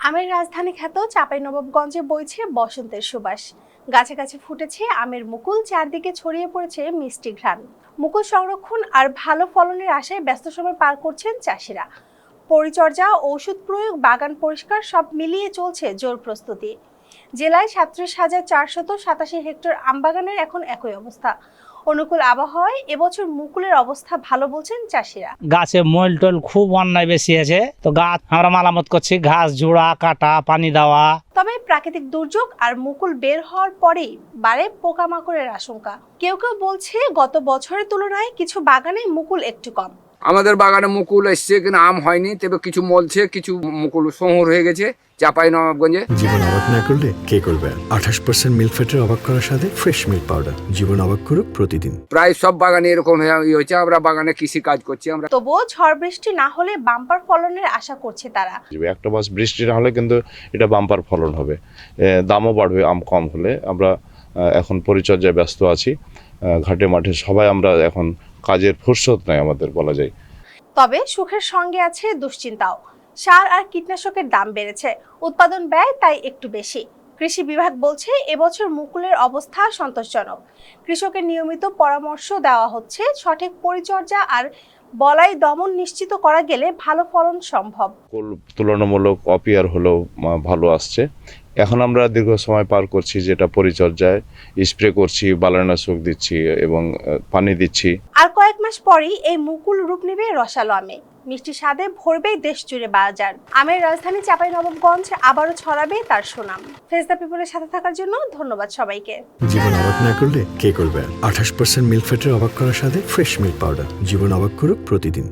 আমের রাজধানী খ্যাত চাঁপাইনবাবগঞ্জে বইছে বসন্তের সুবাস। গাছে গাছে ফুটেছে আমের মুকুল, চারদিকে ছড়িয়ে পড়েছে মিষ্টি ঘ্রাণ। মুকুল সংরক্ষণ আর ভালো ফলনের আশায় ব্যস্ত সময় পার করছেন চাষিরা। পরিচর্যা, ঔষধ প্রয়োগ, বাগান পরিষ্কার সব মিলিয়ে চলছে জোর প্রস্তুতি। জেলায় 37,487 হেক্টর আমবাগানের এখন একই অবস্থা। অনুকূল আবহাওয়ায় এবছর মুকুলের অবস্থা ভালো বলছেন চাষিরা। গাছে মল টল খুব অন্যায় বেশি আছে, তো গাছ আমরা মালামত করছি, ঘাস জোড়া কাটা, পানি দেওয়া। তবে প্রাকৃতিক দুর্যোগ আর মুকুল বের হওয়ার পরেই বাড়ে পোকামাকড়ের আশঙ্কা। কেউ কেউ বলছে গত বছরের তুলনায় কিছু বাগানে মুকুল একটু কম। আমাদের বাগানে মুকুল এসছে কিন্তু আম হয়নি, তবে কিছু মলছে, কিছু মুকুল সংগ্রহ হয়ে গেছে চাঁপাইনবাবগঞ্জে। জীবন অবাক না করলে কে করবে? 28% মিল্ক ফ্যাটের অবাক করার সাথে ফ্রেশ মিল্ক পাউডার। জীবন অবাক করুক প্রতিদিন। প্রায় সব বাগানে এরকম হয়েছে। আমরা বাগানে কৃষি কাজ করছি। আমরা তবুও ঝড় বৃষ্টি না হলে বাম্পার ফলনের আশা করছে তারা। একটা মাস বৃষ্টি না হলে কিন্তু এটা বাম্পার ফলন হবে, দামও বাড়বে আম কম হলে। আমরা এখন পরিচর্যায় ব্যস্ত আছি, ঘাটে মাঠে সবাই আমরা এখন কাজের ফুরসত নাই আমাদের বলা যায়। তবে সুখের সঙ্গে আছে দুশ্চিন্তাও। সার আর কীটনাশকের দাম বেড়েছে, উৎপাদন ব্যয় তাই একটু বেশি। কৃষি বিভাগ বলছে এবছর মুকুলের অবস্থা সন্তোষজনক। কৃষকের নিয়মিত পরামর্শ দেওয়া হচ্ছে, সঠিক পরিচর্যা আর বলাই দমন নিশ্চিত করা গেলে ভালো ফলন সম্ভব। মুকুল তুলনামূলক অপিয়ার হলেও ভালো আসছে। এখন আমরা দীর্ঘ সময় পার করছি যেটা পরিচর্যায়, স্প্রে করছি, বালানাশক দিচ্ছি এবং পানি দিচ্ছি। আর কয়েক মাস পরেই এই মুকুল রূপ নেবে রসালো আমে। মিষ্টি স্বাদে ভরবে দেশ জুড়ে বাজার। আমের রাজধানী চাঁপাইনবাবগঞ্জ আবারও ছড়াবে তার সুনাম। ফেস দ্য পিপলের সাথে থাকার জন্য ধন্যবাদ সবাইকে। জীবন অবাক না করলে কে করবে? 28% মিল্ক ফ্যাটের অবাক করার সাথে ফ্রেশ মিল্ক পাউডার। জীবন অবাক করুক প্রতিদিন।